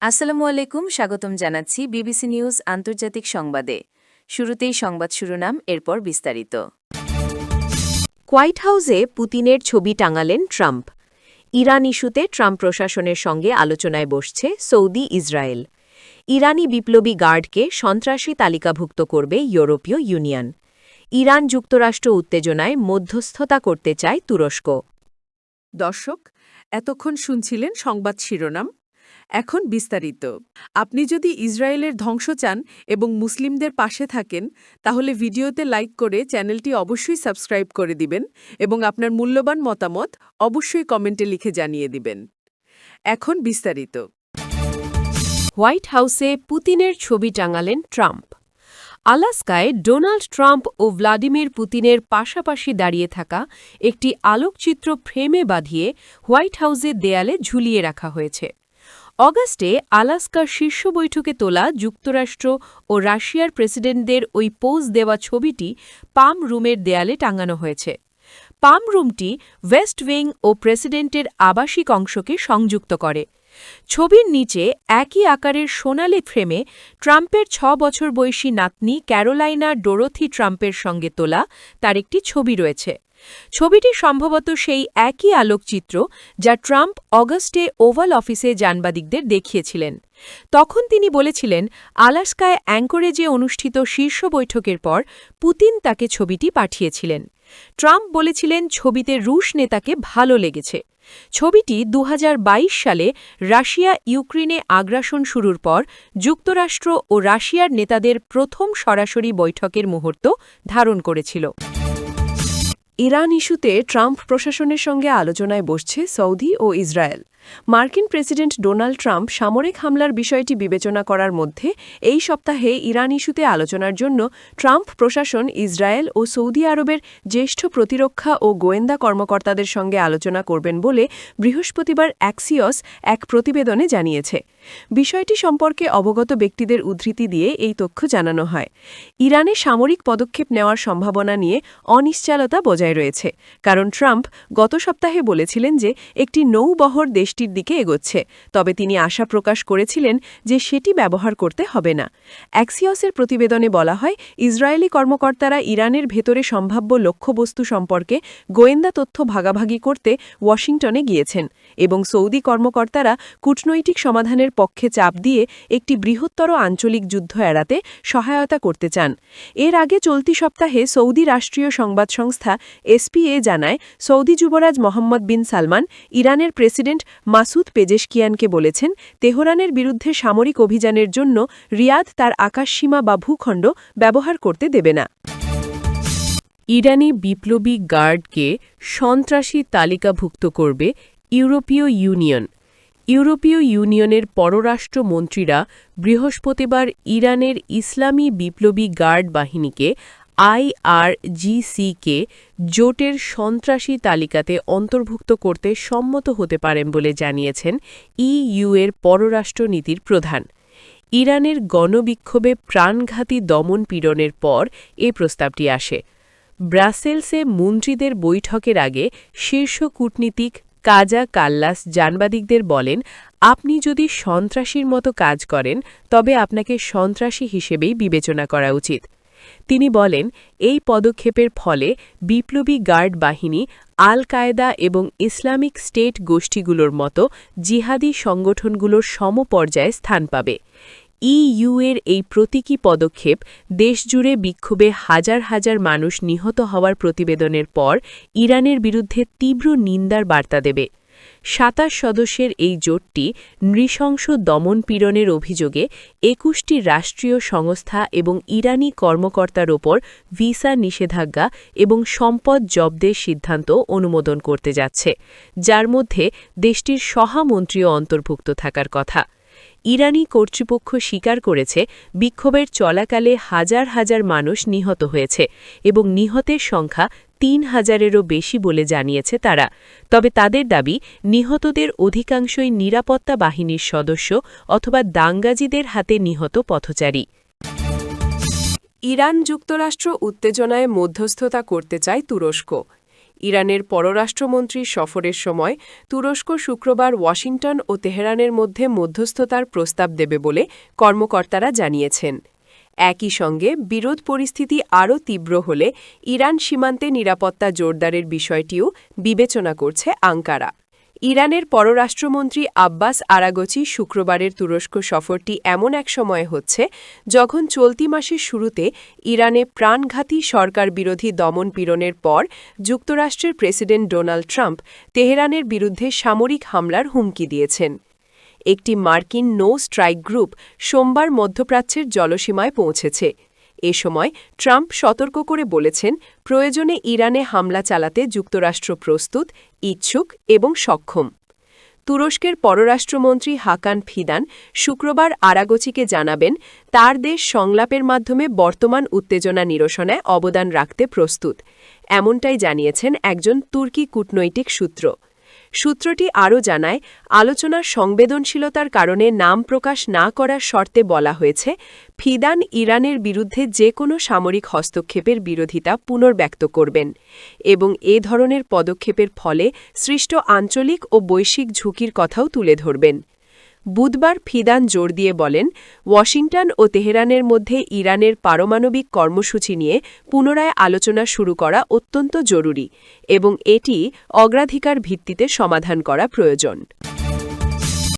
আসসালামু আলাইকুম, স্বাগতম জানাচ্ছি বিবিসি নিউজ আন্তর্জাতিক সংবাদে। শুরুতেই সংবাদ শিরোনাম, এরপর বিস্তারিত। হোয়াইট হাউসে পুতিনের ছবি টাঙালেন ট্রাম্প। ইরান ইস্যুতে ট্রাম্প প্রশাসনের সঙ্গে আলোচনায় বসছে সৌদি ইসরায়েল। ইরানি বিপ্লবী গার্ডকে সন্ত্রাসী তালিকাভুক্ত করবে ইউরোপীয় ইউনিয়ন। ইরান যুক্তরাষ্ট্র উত্তেজনায় মধ্যস্থতা করতে চায় তুরস্ক। দর্শক, এতক্ষণ শুনছিলেন সংবাদ শিরোনাম। এখন বিস্তারিত। আপনি যদি ইসরায়েলের ধ্বংস চান এবং মুসলিমদের পাশে থাকেন, তাহলে ভিডিওতে লাইক করে চ্যানেলটি অবশ্যই সাবস্ক্রাইব করে দিবেন এবং আপনার মূল্যবান মতামত অবশ্যই কমেন্টে লিখে জানিয়ে দিবেন। এখন বিস্তারিত। হোয়াইট হাউসে পুতিনের ছবি টাঙালেন ট্রাম্প। আলাস্কায় ডোনাল্ড ট্রাম্প ও ভ্লাদিমির পুতিনের পাশাপাশি দাঁড়িয়ে থাকা একটি আলোকচিত্র ফ্রেমে বাঁধিয়ে হোয়াইট হাউসের দেয়ালে ঝুলিয়ে রাখা হয়েছে। অগাস্টে আলাস্কার শীর্ষ বৈঠকে তোলা যুক্তরাষ্ট্র ও রাশিয়ার প্রেসিডেন্টদের ওই পোজ দেওয়া ছবিটি পাম রুমের দেয়ালে টাঙানো হয়েছে। পাম রুমটি ওয়েস্ট উইং ও প্রেসিডেন্টের আবাসিক অংশকে সংযুক্ত করে। ছবির নিচে একই আকারের সোনালি ফ্রেমে ট্রাম্পের ৬ বছর বয়সী নাতনি ক্যারোলাইনা ডোরোথি ট্রাম্পের সঙ্গে তোলা তার একটি ছবি রয়েছে। ছবিটি সম্ভবত সেই একই আলোকচিত্র যা ট্রাম্প অগস্টে ওভাল অফিসে সাংবাদিকদের দেখিয়েছিলেন। তখন তিনি বলেছিলেন, আলাস্কায় অ্যাঙ্করেজে অনুষ্ঠিত শীর্ষ বৈঠকের পর পুতিন তাকে ছবিটি পাঠিয়েছিলেন। ট্রাম্প বলেছিলেন ছবিতে রুশ নেতাকে ভালো লেগেছে। ছবিটি ২০২২ সালে রাশিয়া ইউক্রেনে আগ্রাসন শুরুর পর যুক্তরাষ্ট্র ও রাশিয়ার নেতাদের প্রথম সরাসরি বৈঠকের মুহূর্ত ধারণ করেছিল। ইরান ইস্যুতে ট্রাম্প প্রশাসনের সঙ্গে আলোচনায় বসছে সৌদি ও ইসরায়েল। মার্কিন প্রেসিডেন্ট ডোনাল্ড ট্রাম্প সামরিক হামলার বিষয়টি বিবেচনা করার মধ্যে এই সপ্তাহে ইরান ইস্যুতে আলোচনার জন্য ট্রাম্প প্রশাসন ইসরায়েল ও সৌদি আরবের জ্যেষ্ঠ প্রতিরক্ষা ও গোয়েন্দা কর্মকর্তাদের সঙ্গে আলোচনা করবেন বলে বৃহস্পতিবার অ্যাক্সিয়স এক প্রতিবেদনে জানিয়েছে। বিষয়টি সম্পর্কে অবগত ব্যক্তিদের উদ্ধৃতি দিয়ে এই তথ্য জানানো হয়। ইরানে সামরিক পদক্ষেপ নেওয়ার সম্ভাবনা নিয়ে অনিশ্চয়তা বজায় রয়েছে, কারণ ট্রাম্প গত সপ্তাহে বলেছিলেন যে একটি নৌবহর দেশটির দিকে এগোচ্ছে, তবে তিনি আশা প্রকাশ করেছিলেন যে সেটি ব্যবহার করতে হবে না। অ্যাক্সিয়সের প্রতিবেদনে বলা হয়, ইসরায়েলি কর্মকর্তারা ইরানের ভেতরে সম্ভাব্য লক্ষ্যবস্তু সম্পর্কে গোয়েন্দা তথ্য ভাগাভাগি করতে ওয়াশিংটনে গিয়েছেন এবং সৌদি কর্মকর্তারা কূটনৈতিক সমাধানের পক্ষে চাপ দিয়ে একটি বৃহত্তর আঞ্চলিক যুদ্ধ এড়াতে সহায়তা করতে চান। এর আগে চলতি সপ্তাহে সৌদি রাষ্ট্রীয় সংবাদ সংস্থা এসপিএ জানায়, সৌদি যুবরাজ মোহাম্মদ বিন সালমান ইরানের প্রেসিডেন্ট মাসুদ পেজেশকিয়ানকে বলেছেন, তেহরানের বিরুদ্ধে সামরিক অভিযানের জন্য রিয়াদ তার আকাশসীমা বা ভূখণ্ড ব্যবহার করতে দেবে না। ইরানি বিপ্লবী গার্ডকে সন্ত্রাসী তালিকাভুক্ত করবে ইউরোপীয় ইউনিয়ন। ইউরোপীয় ইউনিয়নের পররাষ্ট্র মন্ত্রীরা বৃহস্পতিবার ইরানের ইসলামী বিপ্লবী গার্ড বাহিনীকে আইআরজিসিকে জোটের সন্ত্রাসী তালিকাতে অন্তর্ভুক্ত করতে সম্মত হতে পারেন বলে জানিয়েছেন ইইউ-এর পররাষ্ট্র নীতির প্রধান। ইরানের গণবিক্ষোভে প্রাণঘাতী দমন-পীড়নের পর এ প্রস্তাবটি আসে। ব্রাসেলসে মন্ত্রীদের বৈঠকের আগে শীর্ষ কূটনীতিক কাজা কাল্লাস সাংবাদিকদের বলেন, আপনি যদি সন্ত্রাসীর মতো কাজ করেন তবে আপনাকে সন্ত্রাসী হিসেবেই বিবেচনা করা উচিত। তিনি বলেন, এই পদক্ষেপের ফলে বিপ্লবী গার্ড বাহিনী আল কায়েদা এবং ইসলামিক স্টেট গোষ্ঠীগুলোর মতো জিহাদি সংগঠনগুলোর সমপর্যায়ে স্থান পাবে। ইইউ-এর এই প্রতীকী পদক্ষেপ দেশজুড়ে বিক্ষোভে হাজার হাজার মানুষ নিহত হওয়ার প্রতিবেদনের পর ইরানের বিরুদ্ধে তীব্র নিন্দার বার্তা দেবে। ২৭ সদস্যের এই জোটটি নৃশংস দমন-পীড়নের অভিযোগে ২১টি রাষ্ট্রীয় সংস্থা এবং ইরানি কর্মকর্তার ওপর ভিসা নিষেধাজ্ঞা এবং সম্পদ জব্দের সিদ্ধান্ত অনুমোদন করতে যাচ্ছে, যার মধ্যে দেশটির সহমন্ত্রীও অন্তর্ভুক্ত থাকার কথা। ইরানি কর্তৃপক্ষ স্বীকার করেছে, বিক্ষোভের চলাকালে হাজার হাজার মানুষ নিহত হয়েছে এবং নিহতের সংখ্যা ৩,০০০-এরও বেশি বলে জানিয়েছে তারা। তবে তাদের দাবি, নিহতদের অধিকাংশই নিরাপত্তা বাহিনীর সদস্য অথবা দাঙ্গাজিদের হাতে নিহত পথচারী। ইরান যুক্তরাষ্ট্র উত্তেজনায় মধ্যস্থতা করতে চায় তুরস্ক। ইরানের পররাষ্ট্রমন্ত্রীর সফরের সময় তুরস্ক শুক্রবার ওয়াশিংটন ও তেহরানের মধ্যে মধ্যস্থতার প্রস্তাব দেবে বলে কর্মকর্তারা জানিয়েছেন। একই সঙ্গে বিরোধ পরিস্থিতি আরও তীব্র হলে ইরান সীমান্তে নিরাপত্তা জোরদারের বিষয়টিও বিবেচনা করছে আঙ্কারা। ইরানের পররাষ্ট্রমন্ত্রী আব্বাস আরাগচি শুক্রবারের তুরস্ক সফরটি এমন এক সময়ে হচ্ছে যখন চলতি মাসের শুরুতে ইরানে প্রাণঘাতী সরকার বিরোধী দমন-পীড়নের পর যুক্তরাষ্ট্রের প্রেসিডেন্ট ডোনাল্ড ট্রাম্প তেহরানের বিরুদ্ধে সামরিক হামলার হুমকি দিয়েছেন। একটি মার্কিন নো স্ট্রাইক গ্রুপ সোমবার মধ্যপ্রাচ্যের জলসীমায় পৌঁছেছে। এ সময় ট্রাম্প সতর্ক করে বলেছেন, প্রয়োজনে ইরানে হামলা চালাতে যুক্তরাষ্ট্র প্রস্তুত, ইচ্ছুক এবং সক্ষম। তুরস্কের পররাষ্ট্রমন্ত্রী হাকান ফিদান শুক্রবার আরাগচিকে জানাবেন, তার দেশ সংলাপের মাধ্যমে বর্তমান উত্তেজনা নিরসনে অবদান রাখতে প্রস্তুত। এমনটাই জানিয়েছেন একজন তুর্কি কূটনৈতিক সূত্র। সূত্রটি আরও জানায়, আলোচনার সংবেদনশীলতার কারণে নাম প্রকাশ না করার শর্তে বলা হয়েছে, ফিদান ইরানের বিরুদ্ধে যে কোনো সামরিক হস্তক্ষেপের বিরোধিতা পুনর্ব্যক্ত করবেন এবং এ ধরনের পদক্ষেপের ফলে সৃষ্ট আঞ্চলিক ও বৈশ্বিক ঝুঁকির কথাও তুলে ধরবেন। বুধবার ফিদান জোর দিয়ে বলেন, ওয়াশিংটন ও তেহরানের মধ্যে ইরানের পারমাণবিক কর্মসূচি নিয়ে পুনরায় আলোচনা শুরু করা অত্যন্ত জরুরি এবং এটি অগ্রাধিকার ভিত্তিতে সমাধান করা প্রয়োজন।